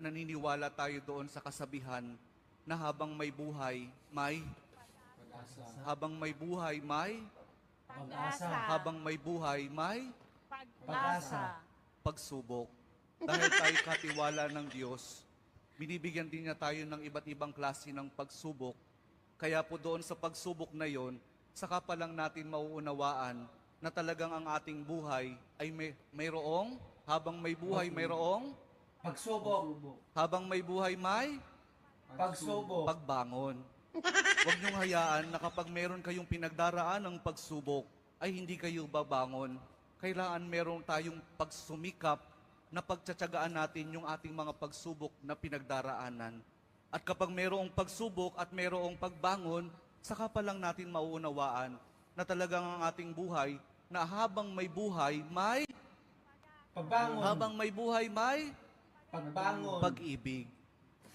naniniwala tayo doon sa kasabihan na habang may buhay, may Pag-asa. habang may buhay, may Pag-asa. habang may buhay, may Pag-asa. pagsubok. Dahil tayo katiwala ng Diyos, binibigyan din niya tayo ng iba't ibang klase ng pagsubok. Kaya po doon sa pagsubok na yon, saka pa lang natin mauunawaan na talagang ang ating buhay ay mayroong, habang may buhay mayroong, Pagsubok. habang may buhay may Pagsubok. pagbangon. Huwag niyong hayaan na kapag meron kayong pinagdaraan ng pagsubok, ay hindi kayo babangon. Kailangan meron tayong pagsumikap na pagtsatsagaan natin yung ating mga pagsubok na pinagdaraanan. At kapag merong pagsubok at merong pagbangon, saka pa lang natin mauunawaan na talagang ang ating buhay, na habang may buhay, may Pagbangon. habang may buhay, may Pagbangon. pag-ibig.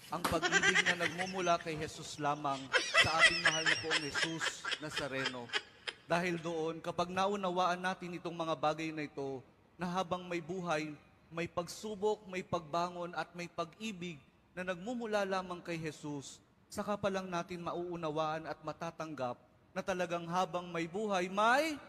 Ang pag-ibig na nagmumula kay Jesus lamang sa ating mahal na poong Jesus Nazareno. Dahil doon, kapag naunawaan natin itong mga bagay na ito, na habang may buhay, may pagsubok, may pagbangon at may pag-ibig na nagmumula lamang kay Jesus, saka pa lang natin mauunawaan at matatanggap na talagang habang may buhay, may